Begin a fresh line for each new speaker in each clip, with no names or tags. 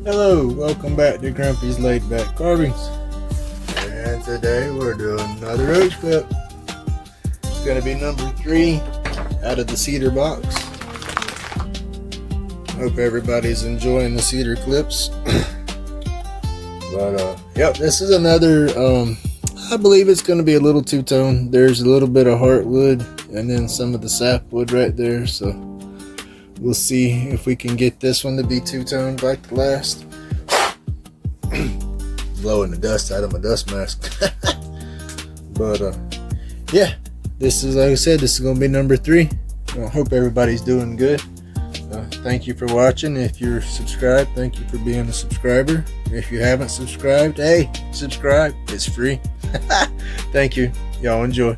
Hello, welcome back to Grumpy's LaidBak Carvings. And today we're doing another roach clip. It's going to be number 3 out of the cedar box. Hope everybody's enjoying the cedar clips. But yep, this is another, I believe it's going to be a little two-tone. There's a little bit of heartwood and then some of the sapwood right there, so we'll see if we can get this one to be two-toned like the last. Blowing the dust out of my dust mask. But yeah, this is, like I said, this is going to be number 3. I hope everybody's doing good. Thank you for watching. If you're subscribed, thank you for being a subscriber. If you haven't subscribed, hey, subscribe. It's free. Thank you. Y'all enjoy.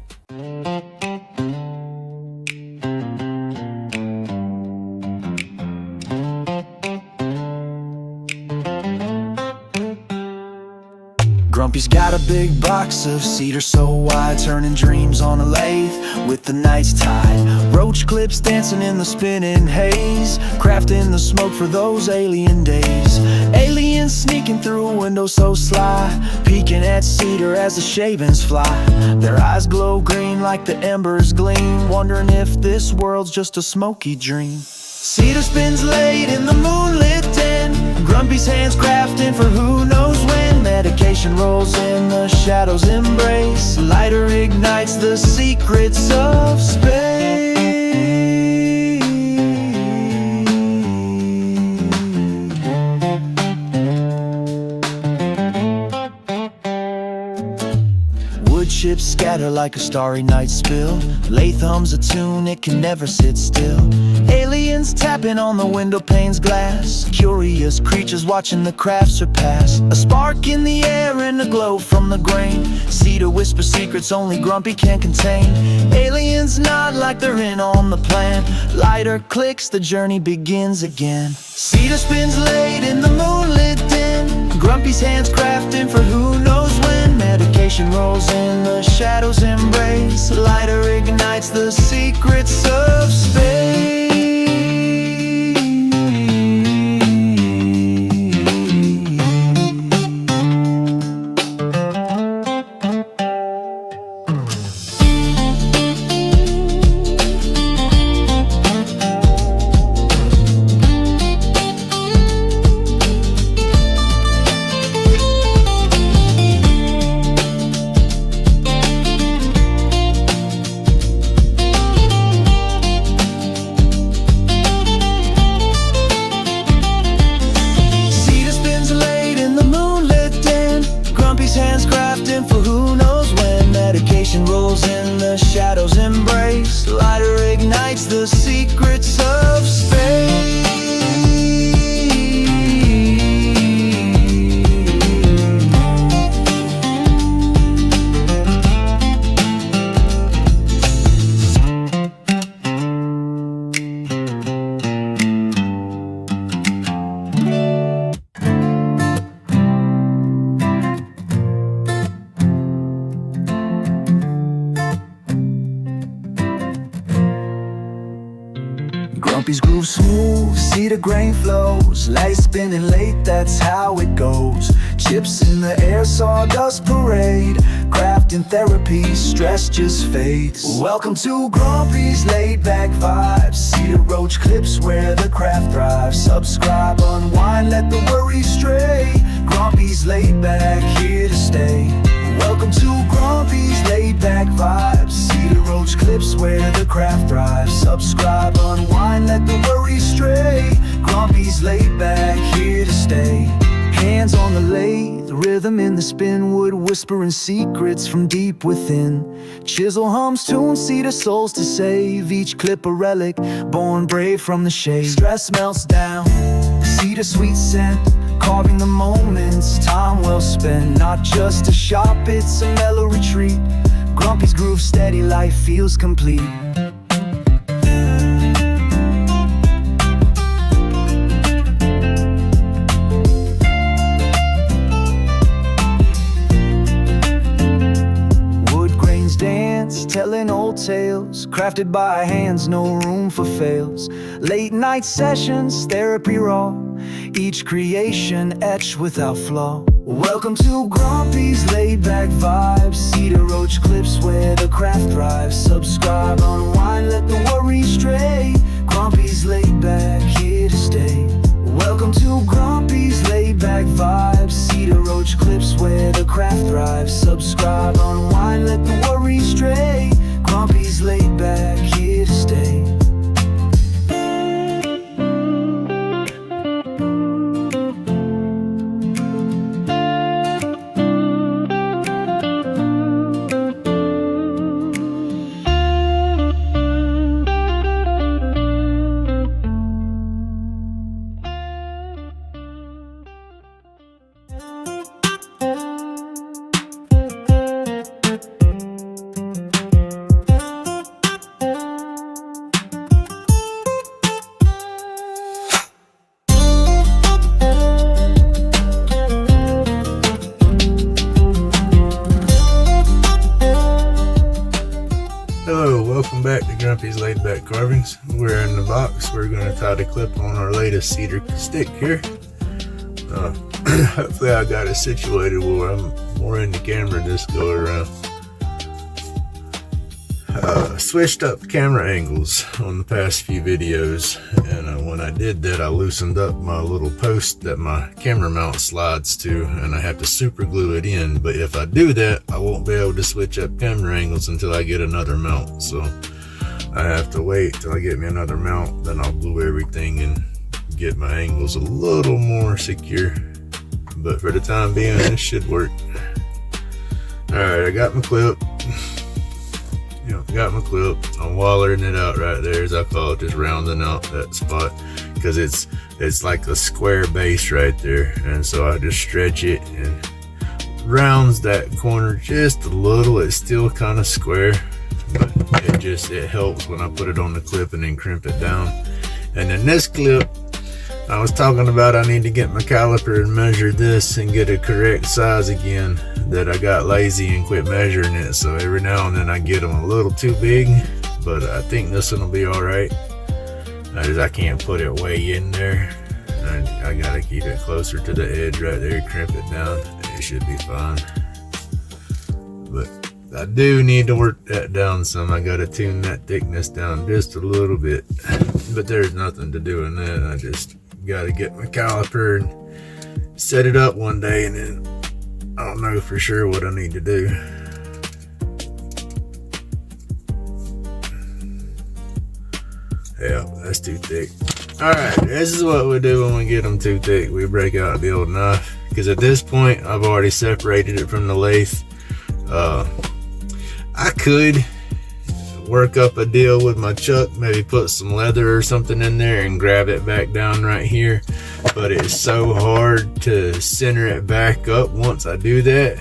Grumpy's got a big box of cedar so wide, turning dreams on a lathe with the night's tide. Roach clips dancing in the spinning haze, crafting the smoke for those alien days. Aliens sneaking through a window so sly, peeking at cedar as the shavings fly. Their eyes glow green like the embers gleam, wondering if this world's just a smoky dream. Cedar spins late in the moonlit den, Grumpy's hands crafting for who knows when. Medication rolls in, the shadows embrace, lighter ignites the secrets of space. Wood chips scatter like a starry night spill, Lathe hums a tune, it can never sit still. Aliens tapping on the window pane's glass, curious creatures watching the craft surpass. A spark in the air and a glow from the grain, cedar whispers secrets only Grumpy can contain. Aliens nod like they're in on the plan, lighter clicks, the journey begins again. Cedar spins late in the moonlit den, Grumpy's hands crafting for who knows when. Medication rolls in, the shadows embrace, lighter ignites the secrets of space. Hands crafting for who knows when. Medication rolls in, the shadows embrace, lighter ignites the secrets of space. Grumpy's groove smooth, cedar grain flows, light spinning late, that's how it goes. Chips in the air, sawdust parade, crafting therapy, stress just fades. Welcome to Grumpy's LaidBak vibes, Cedar Roach Clips where the craft thrives. Subscribe, unwind, let the worries stray, Grumpy's LaidBak here to stay. Welcome to Grumpy's LaidBak vibes, Cedar Roach Clips where the craft thrives. Subscribe, unwind, let the worries stray, Grumpy's LaidBak here to stay. Hands on the lathe, rhythm in the spin, wood whispering secrets from deep within. Chisel hums tune, cedar souls to save, each clip a relic, born brave from the shade. Stress melts down, cedar sweet scent, carving the moments, time well spent. Not just a shop, it's a mellow retreat. Grumpy's groove steady, life feels complete. Wood grains dance, telling old tales, crafted by hands, no room for fails. Late night sessions, therapy raw, each creation etched without flaw. Welcome to Grumpy's LaidBak vibes, Cedar Roach Clips where the craft thrives. Subscribe, unwind, let the worries stray. Grumpy's LaidBak, here to stay. Welcome to Grumpy's LaidBak vibes, Cedar Roach Clips where the craft thrives. Subscribe, unwind, let the worries stray. Grumpy's LaidBak, here to stay.
Hello, welcome back to Grumpy's LaidBak Carvings. We're in the box. We're going to tie the clip on our latest cedar stick here. Hopefully I got it situated where I'm more in the camera this go around. Switched up camera angles on the past few videos, and when I did that I loosened up my little post that my camera mount slides to, and I have to super glue it in. But if I do that, I won't be able to switch up camera angles until I get another mount, so I have to wait till I get me another mount. Then I'll glue everything and get my angles a little more secure, but for the time being it should work. Alright, I got my clip. Got my clip. I'm wallering it out right there, as I call it, just rounding out that spot, because it's like a square base right there, and so I just stretch it and rounds that corner just a little. It's still kind of square, but it helps when I put it on the clip and then crimp it down. And then this clip, I was talking about, I need to get my caliper and measure this and get a correct size again. That I got lazy and quit measuring it, so every now and then I get them a little too big, but I think this one will be alright. I can't put it way in there. I gotta keep it closer to the edge right there, crimp it down. It should be fine. But I do need to work that down some. I gotta tune that thickness down just a little bit. But there's nothing to do in that. I just gotta get my caliper and set it up one day, and then I don't know for sure what I need to do. Yeah, that's too thick. Alright, this is what we do when we get them too thick. We break out the old knife, because at this point I've already separated it from the lathe. I could work up a deal with my chuck, maybe put some leather or something in there and grab it back down right here, but it's so hard to center it back up once I do that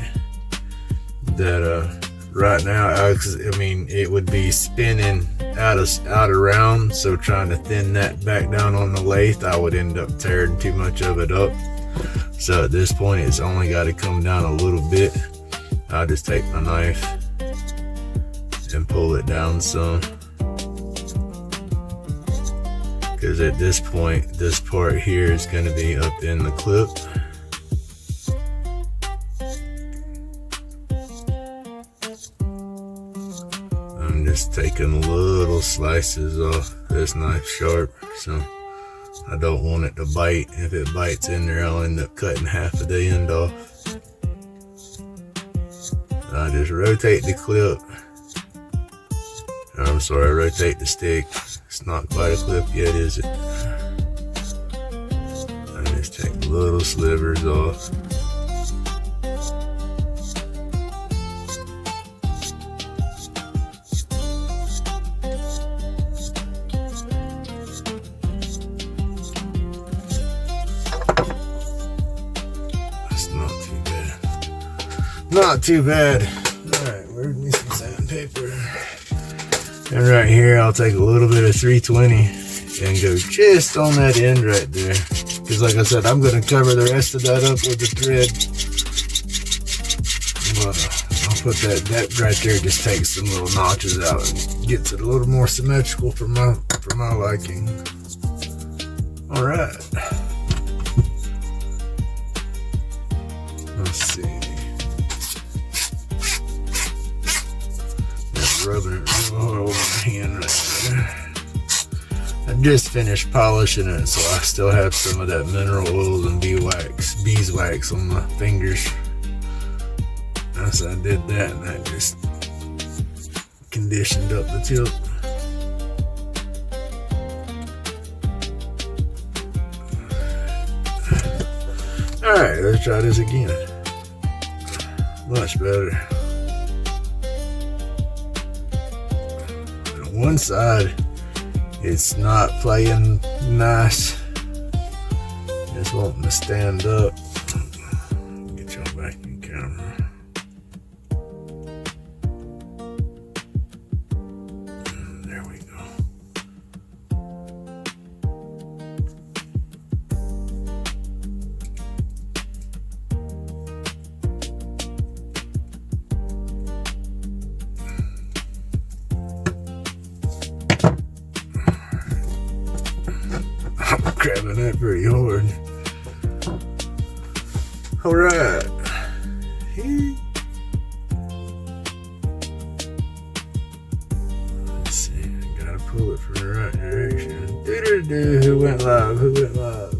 right now I mean it would be spinning out around, so trying to thin that back down on the lathe, I would end up tearing too much of it up. So at this point it's only got to come down a little bit. I'll just take my knife and pull it down some, because at this point this part here is going to be up in the clip. I'm just taking little slices off. This knife sharp, so I don't want it to bite. If it bites in there, I'll end up cutting half of the end off. I just rotate the clip. I'm sorry, rotate the stick. It's not quite a clip yet, is it? I just take little slivers off. That's not too bad. Not too bad. Alright, where's me some sandpaper? And right here, I'll take a little bit of 320 and go just on that end right there. Because like I said, I'm going to cover the rest of that up with the thread. But I'll put that right there, just take some little notches out and Gets it a little more symmetrical for my liking. All right. Let's see. Rubbing it all over my hand right there. I just finished polishing it, so I still have some of that mineral oil and beeswax on my fingers. So I did that, and I just conditioned up the tip. Alright, let's try this again. Much better. On one side, it's not playing nice. Just wanting to stand up. Get y'all back in camera. There we go. Grabbing that pretty hard. All right. Let's see. I gotta pull it from the right direction. Who went live? Who went live?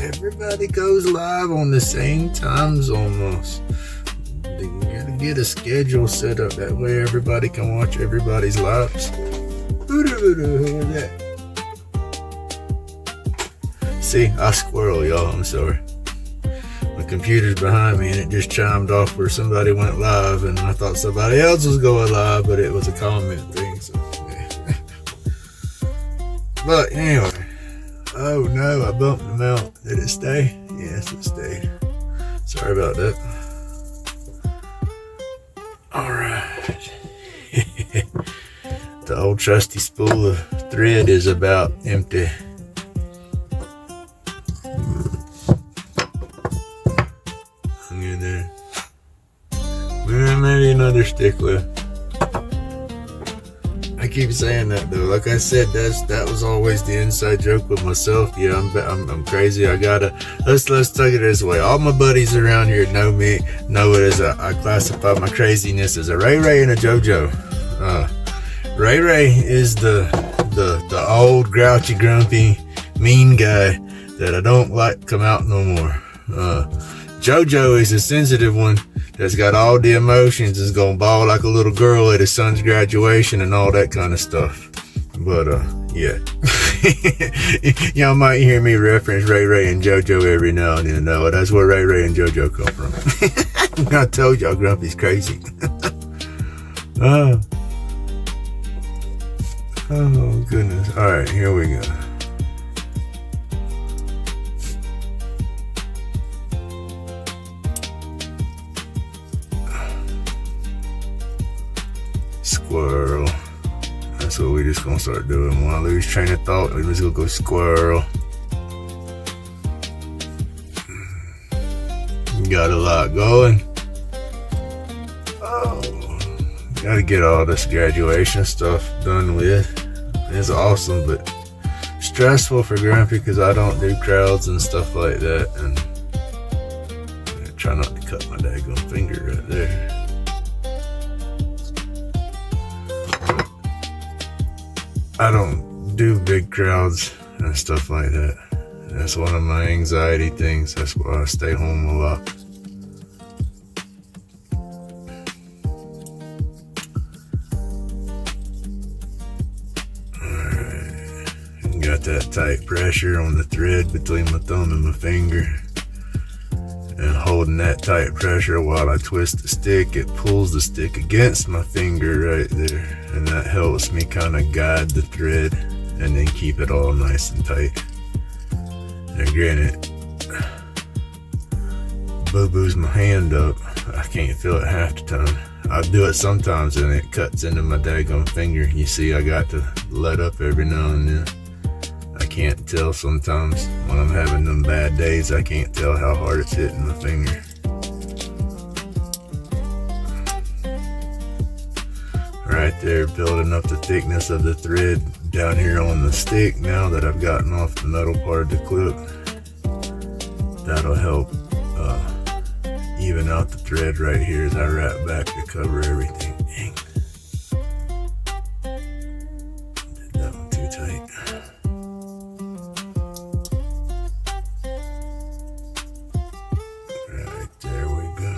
Everybody goes live on the same times almost. You gotta get a schedule set up, that way everybody can watch everybody's lives. Who was that? See, I squirrel, y'all, I'm sorry. My computer's behind me and it just chimed off where somebody went live, and I thought somebody else was going live, but it was a comment thing, so yeah. But anyway, oh no, I bumped them out. Did it stay? Yes, it stayed. Sorry about that. Alright. The old trusty spool of thread is about empty. Hang in there. Well, maybe another stick left. I keep saying that though. Like I said, that was always the inside joke with myself. Yeah, I'm crazy. I gotta let's take it this way. All my buddies around here know me, know it as I classify my craziness as a Ray Ray and a JoJo. Ray Ray is the old grouchy, grumpy, mean guy that I don't like to come out no more. JoJo is the sensitive one that's got all the emotions, is gonna bawl like a little girl at his son's graduation and all that kind of stuff. But yeah, y'all might hear me reference Ray Ray and JoJo every now and then. No, that's where Ray Ray and JoJo come from. I told y'all Grumpy's crazy. Oh goodness. Alright, here we go. Squirrel. That's what we just gonna start doing. When I lose train of thought, we just gonna go squirrel. Got a lot going. Oh. Gotta get all this graduation stuff done with. It's awesome, but stressful for Grumpy because I don't do crowds and stuff like that, and I try not to cut my daggone finger right there. I don't do big crowds and stuff like that. That's one of my anxiety things. That's why I stay home a lot. Got that tight pressure on the thread between my thumb and my finger, and holding that tight pressure while I twist the stick, it pulls the stick against my finger right there, and that helps me kind of guide the thread and then keep it all nice and tight. And granted, boo-boos my hand up, I can't feel it half the time. I do it sometimes and it cuts into my daggone finger. You see, I got to let up every now and then. I can't tell sometimes when I'm having them bad days. I can't tell how hard it's hitting my finger. right there, building up the thickness of the thread down here on the stick. Now that I've gotten off the metal part of the clip, that'll help even out the thread right here as I wrap back to cover everything. Dang. Did that one too tight. Right there we go.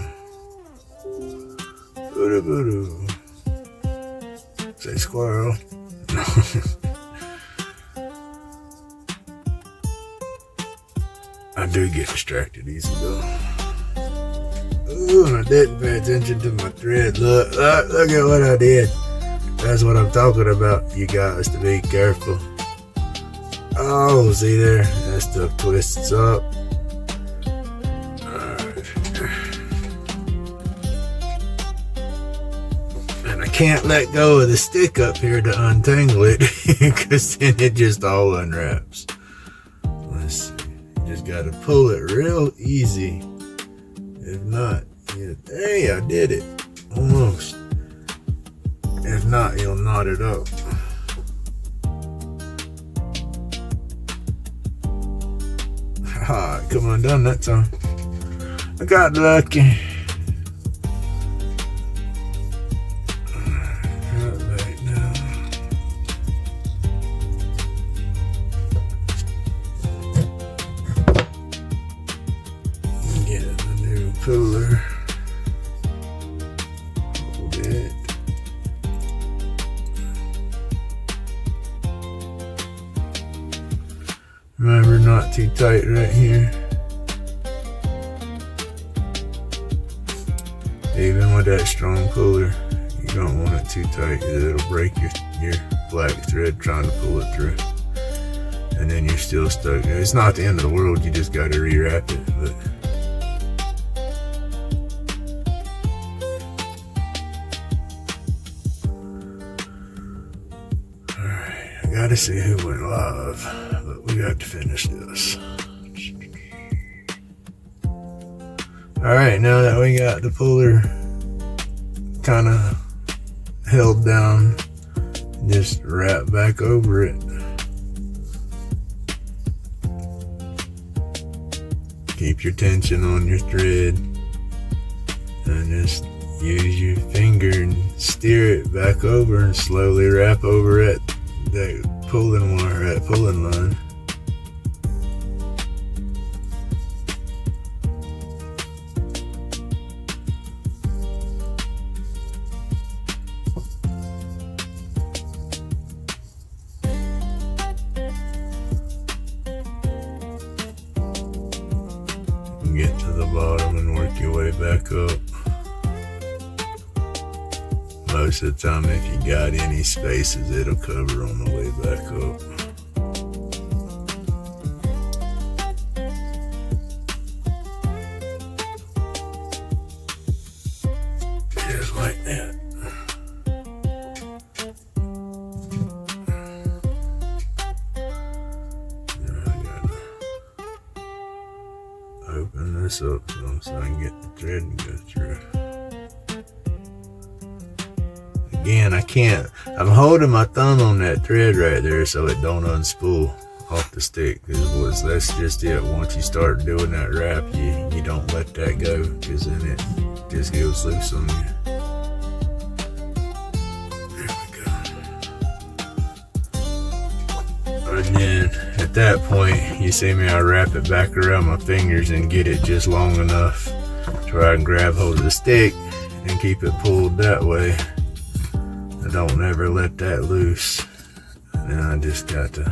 Boo-doo-boo-doo. Say squirrel. I do get distracted easy though. Ooh, and I didn't pay attention to my thread. Look at what I did. That's what I'm talking about. You guys to be careful. Oh, see there? That stuff twists up. And I can't let go of the stick up here to untangle it because then it just all unwraps. Let's see. Just gotta pull it real easy. If not, hey, I did it. Almost. If not, you'll knot it up. Ha, come undone that time. I got lucky. Right now. Get the new puller. Hold it. Remember, not too tight right here. Even with that strong puller, you don't want it too tight because it'll break your black thread trying to pull it through. And then you're still stuck. It's not the end of the world, you just got to rewrap it. But alright, I gotta see who went live, but we got to finish this. Alright, now that we got the puller kind of held down, just wrap back over it. Keep your tension on your thread and just use your finger and steer it back over and slowly wrap over at that pulling wire, that pulling line. Get to the bottom and work your way back up. Most of the time, if you got any spaces, it'll cover on the way back up. Just like that. Open this up so I can get the thread and go through. Again, I can't. I'm holding my thumb on that thread right there so it don't unspool off the stick. Because that's just it. Once you start doing that wrap, you don't let that go because then it just goes loose on you. There we go. And then at that point, you see me, I wrap it back around my fingers and get it just long enough to where I can grab hold of the stick and keep it pulled that way. I don't ever let that loose. And then I just got to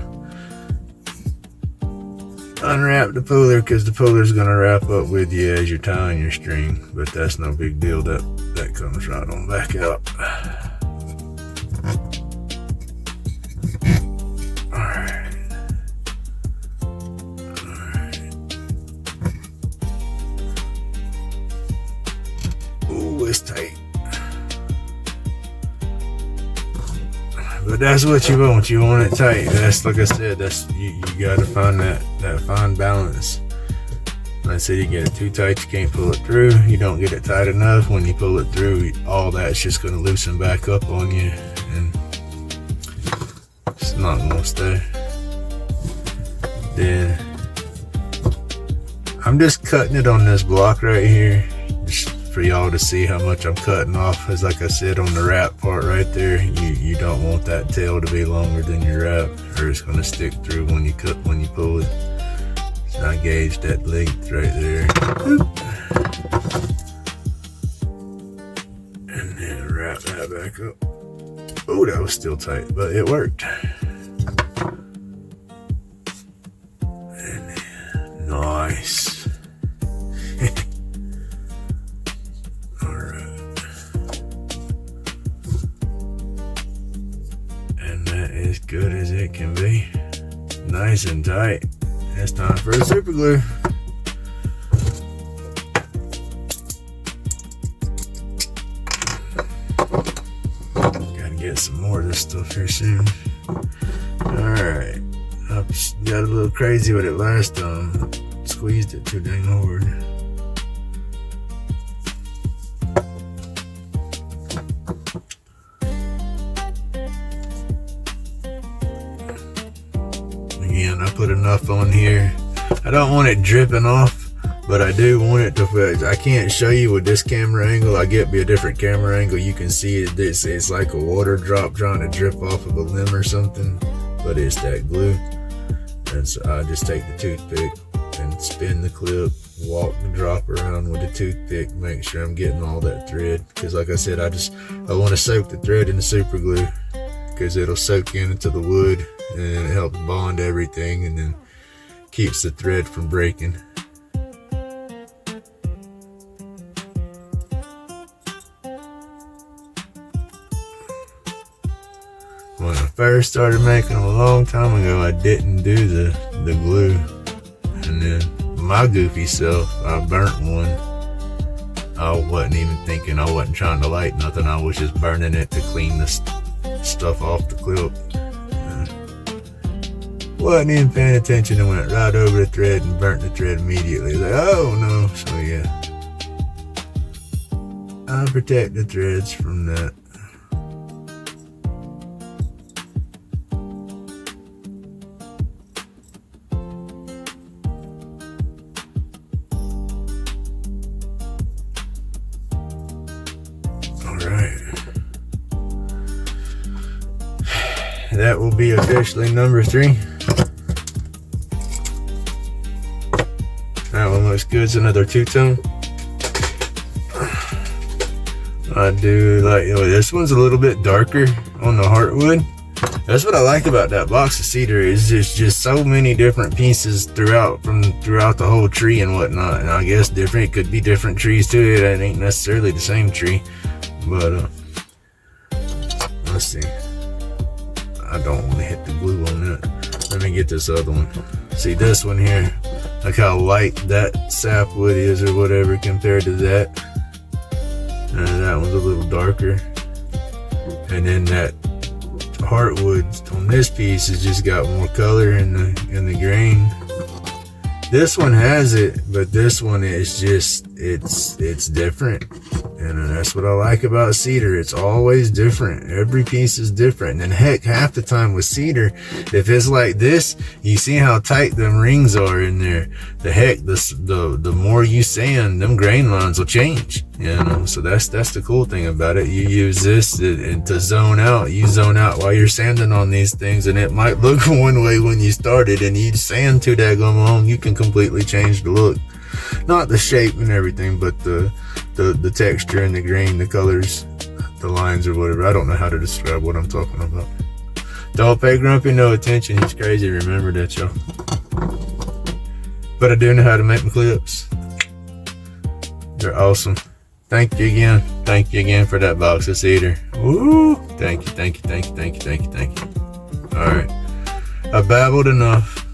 unwrap the puller because the puller's going to wrap up with you as you're tying your string. But that's no big deal. That comes right on back out. It's tight, but that's what you want. You want it tight. That's like I said. That's you got to find that fine balance I said you get it too tight, you can't pull it through. You don't get it tight enough. When you pull it through, all that's just going to loosen back up on you, and it's not going to stay. Then I'm just cutting it on this block right here, just for y'all to see how much I'm cutting off. As like I said, on the wrap part right there, you don't want that tail to be longer than your wrap, or it's going to stick through when you pull it. So I gauged that length right there. And then wrap that back up. Oh, that was still tight, but it worked. And then, nice. Alright. And that is good as it can be. Nice and tight. It's time for a super glue. Gotta get some more of this stuff here soon. Alright. I got a little crazy with it last time. Squeezed it too dang hard. Again, I put enough on here. I don't want it dripping off, but I do want it to. I can't show you with this camera angle. I get me a different camera angle. You can see it. It's like a water drop trying to drip off of a limb or something, but it's that glue. And so I just take the toothpick and spin the clip, walk the drop around with the toothpick, make sure I'm getting all that thread. Because like I said, I want to soak the thread in the super glue, because it'll soak into the wood and it helps bond everything, and then keeps the thread from breaking. When I first started making them a long time ago, I didn't do the glue, and then my goofy self, I burnt one. I wasn't even thinking, I wasn't trying to light nothing, I was just burning it to clean the stuff off the clip. Wasn't even paying attention and went right over the thread and burnt the thread immediately. Like, oh no. So yeah, I protect the threads from that. Alright. That will be officially number 3. That one looks good. It's another two-tone. I do like, this one's a little bit darker on the heartwood. That's what I like about that box of cedar, is there's just so many different pieces throughout the whole tree and whatnot. And I guess it could be different trees too. It ain't necessarily the same tree, but let's see. I don't want to hit the glue on that. Let me get this other one. See this one here? Like how light that sapwood is or whatever compared to that. That one's a little darker. And then that heartwood on this piece has just got more color in the grain. This one has it, but this one is just, it's different. And that's what I like about cedar. It's always different. Every piece is different. And heck, half the time with cedar, if it's like this, you see how tight them rings are in there. The heck, the more you sand, them grain lines will change. You know, so that's the cool thing about it. You use this to zone out. You zone out while you're sanding on these things, and it might look one way when you started, and you sand too daggone long, you can completely change the look. Not the shape and everything, but the texture and the grain, the colors, the lines or whatever. I don't know how to describe what I'm talking about. Don't pay Grumpy no attention. He's crazy. Remember that, y'all. But I do know how to make my clips. They're awesome. Thank you again. Thank you again for that box of cedar. Woo! Thank you, thank you, thank you, thank you, thank you, thank you. Alright. I babbled enough.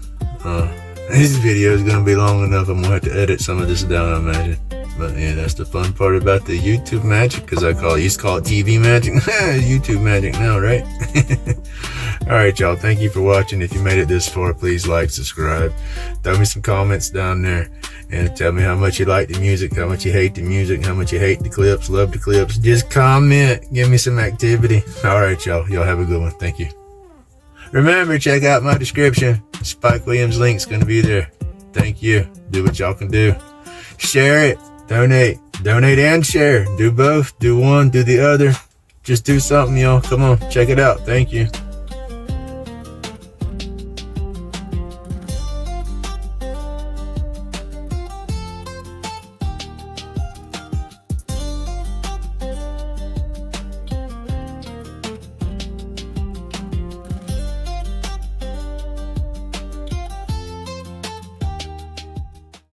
This video is going to be long enough. I'm going to have to edit some of this down, I imagine. But yeah, that's the fun part about the YouTube magic, because I used to call it TV magic. YouTube magic now, right? Alright, y'all, thank you for watching. If you made it this far, please like, subscribe, throw me some comments down there, and tell me how much you like the music, how much you hate the music, how much you hate the clips, love the clips. Just comment, give me some activity. Alright, y'all have a good one. Thank you. Remember, check out my description. Spike Williams' link's gonna be there. Thank you. Do what y'all can do. Share it, donate and share. Do both, do one, do the other. Just do something, y'all. Come on, check it out. Thank you.